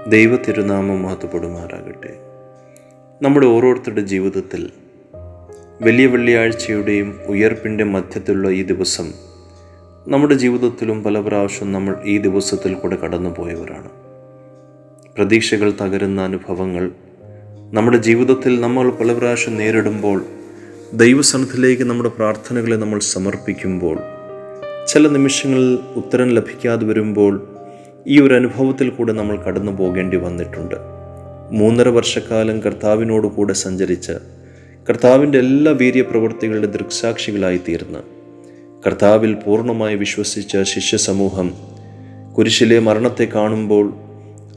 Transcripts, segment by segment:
ദൈവ തിരുനാമം മഹത്വപ്പെടുമാറാകട്ടെ. നമ്മുടെ ഓരോരുത്തരുടെ ജീവിതത്തിൽ വലിയ വെള്ളിയാഴ്ചയുടെയും ഉയർപ്പിൻ്റെ മധ്യത്തിലുള്ള ഈ ദിവസം നമ്മുടെ ജീവിതത്തിലും പല പ്രാവശ്യം നമ്മൾ ഈ ദിവസത്തിൽ കൂടെ കടന്നു പോയവരാണ്. പ്രതീക്ഷകൾ തകരുന്ന അനുഭവങ്ങൾ നമ്മുടെ ജീവിതത്തിൽ നമ്മൾ പല പ്രാവശ്യം നേരിടുമ്പോൾ, ദൈവസന്നിധിയിലേക്ക് നമ്മുടെ പ്രാർത്ഥനകളെ നമ്മൾ സമർപ്പിക്കുമ്പോൾ, ചില നിമിഷങ്ങളിൽ ഉത്തരം ലഭിക്കാതെ വരുമ്പോൾ ഈ ഒരു അനുഭവത്തിൽ കൂടെ നമ്മൾ കടന്നു പോകേണ്ടി വന്നിട്ടുണ്ട്. 3.5 വർഷക്കാലം കർത്താവിനോട് കൂടെ സഞ്ചരിച്ച് കർത്താവിൻ്റെ എല്ലാ വീര്യപ്രവൃത്തികളുടെ ദൃക്സാക്ഷികളായിത്തീർന്ന് കർത്താവിൽ പൂർണ്ണമായി വിശ്വസിച്ച ശിഷ്യസമൂഹം കുരിശിലെ മരണത്തെ കാണുമ്പോൾ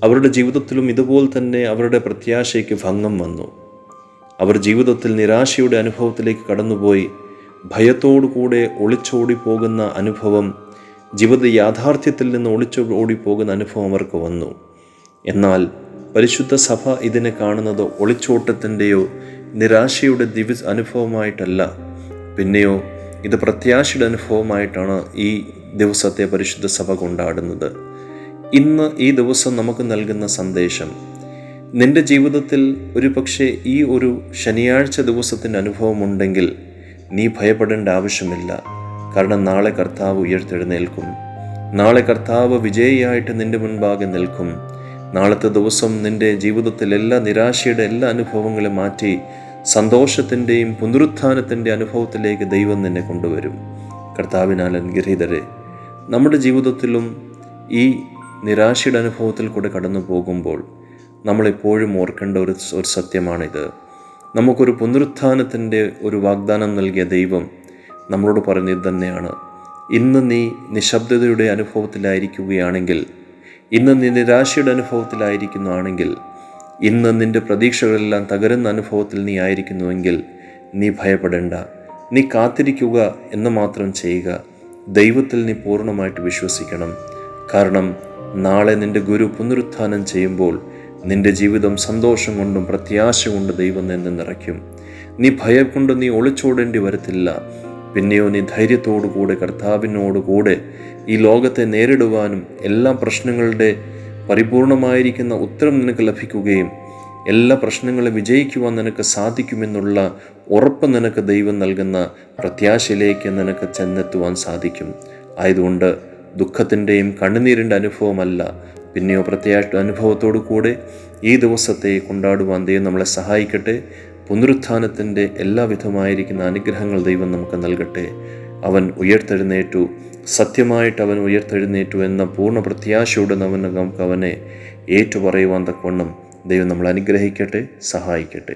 അവരുടെ ജീവിതത്തിലും ഇതുപോലെ തന്നെ അവരുടെ പ്രത്യാശയ്ക്ക് ഭംഗം വന്നു. അവർ ജീവിതത്തിൽ നിരാശയുടെ അനുഭവത്തിലേക്ക് കടന്നുപോയി. ഭയത്തോടു കൂടെ ഒളിച്ചോടി പോകുന്ന അനുഭവം, ജീവിത യാഥാർത്ഥ്യത്തിൽ നിന്ന് ഒളിച്ചോടിപ്പോകുന്ന അനുഭവം അവർക്ക് വന്നു. എന്നാൽ പരിശുദ്ധ സഭ ഇതിനെ കാണുന്നത് ഒളിച്ചോട്ടത്തിൻ്റെയോ നിരാശയുടെ അനുഭവമായിട്ടല്ല, പിന്നെയോ ഇത് പ്രത്യാശയുടെ അനുഭവമായിട്ടാണ് ഈ ദിവസത്തെ പരിശുദ്ധ സഭ കൊണ്ടാടുന്നത്. ഇന്ന് ഈ ദിവസം നമുക്ക് നൽകുന്ന സന്ദേശം, നിൻ്റെ ജീവിതത്തിൽ ഒരു പക്ഷേ ഈ ഒരു ശനിയാഴ്ച ദിവസത്തിൻ്റെ അനുഭവമുണ്ടെങ്കിൽ നീ ഭയപ്പെടേണ്ട ആവശ്യമില്ല. കാരണം നാളെ കർത്താവ് ഉയർത്തെഴുന്നേൽക്കും. നാളെ കർത്താവ് വിജയിയായിട്ട് നിൻ്റെ മുൻപാകെ നിൽക്കും. നാളത്തെ ദിവസം നിൻ്റെ ജീവിതത്തിൽ എല്ലാ നിരാശയുടെ എല്ലാ അനുഭവങ്ങളും മാറ്റി സന്തോഷത്തിൻ്റെയും പുനരുത്ഥാനത്തിൻ്റെ അനുഭവത്തിലേക്ക് ദൈവം നിന്നെ കൊണ്ടുവരും. കർത്താവിനാൽ അനുഗ്രഹീതരെ, നമ്മുടെ ജീവിതത്തിലും ഈ നിരാശയുടെ അനുഭവത്തിൽ കൂടെ കടന്നു പോകുമ്പോൾ നമ്മളെപ്പോഴും ഓർക്കേണ്ട ഒരു സത്യമാണിത്. നമുക്കൊരു പുനരുത്ഥാനത്തിൻ്റെ ഒരു വാഗ്ദാനം നൽകിയ ദൈവം നമ്മളോട് പറഞ്ഞത് തന്നെയാണ്. ഇന്ന് നീ നിശബ്ദതയുടെ അനുഭവത്തിലായിരിക്കുകയാണെങ്കിൽ, ഇന്ന് നീ നിരാശയുടെ അനുഭവത്തിലായിരിക്കുന്നുവെങ്കിൽ, ഇന്ന് നിൻ്റെ പ്രതീക്ഷകളെല്ലാം തകരുന്ന അനുഭവത്തിൽ നീ ആയിരിക്കുന്നുവെങ്കിൽ നീ ഭയപ്പെടേണ്ട. നീ കാത്തിരിക്കുക എന്ന് മാത്രം ചെയ്യുക. ദൈവത്തിൽ നീ പൂർണ്ണമായിട്ട് വിശ്വസിക്കണം. കാരണം നാളെ നിൻ്റെ ഗുരു പുനരുത്ഥാനം ചെയ്യുമ്പോൾ നിൻ്റെ ജീവിതം സന്തോഷം കൊണ്ടും പ്രത്യാശ കൊണ്ട് ദൈവം നിന്നെ നിറയ്ക്കും. നീ ഭയം കൊണ്ട് നീ ഒളിച്ചോടേണ്ടി വരത്തില്ല. പിന്നെയോ നീ ധൈര്യത്തോടു കൂടെ കർത്താവിനോട് കൂടെ ഈ ലോകത്തെ നേരിടുവാനും എല്ലാ പ്രശ്നങ്ങളുടെ പരിപൂർണമായിരിക്കുന്ന ഉത്തരം നിനക്ക് ലഭിക്കുകയും എല്ലാ പ്രശ്നങ്ങളെ വിജയിക്കുവാൻ നിനക്ക് സാധിക്കുമെന്നുള്ള ഉറപ്പ് നിനക്ക് ദൈവം നൽകുന്ന പ്രത്യാശയിലേക്ക് നിനക്ക് ചെന്നെത്തുവാൻ സാധിക്കും. ആയതുകൊണ്ട് ദുഃഖത്തിൻ്റെയും കണ്ണുനീരിൻ്റെ അനുഭവമല്ല, പിന്നെയോ പ്രത്യാശ അനുഭവത്തോടു കൂടെ ഈ ദിവസത്തെ കൊണ്ടാടുവാൻ ദൈവം നമ്മളെ സഹായിക്കട്ടെ. പുനരുത്ഥാനത്തിൻ്റെ എല്ലാവിധമായിരിക്കുന്ന അനുഗ്രഹങ്ങൾ ദൈവം നമുക്ക് നൽകട്ടെ. അവൻ ഉയർത്തെഴുന്നേറ്റു, സത്യമായിട്ട് അവൻ ഉയർത്തെഴുന്നേറ്റു എന്ന പൂർണ്ണ പ്രത്യാശയോടെ നമുക്ക് അവനെ ഏറ്റുപറയുവാൻ തക്കവണ്ണം ദൈവം നമ്മളെ അനുഗ്രഹിക്കട്ടെ, സഹായിക്കട്ടെ.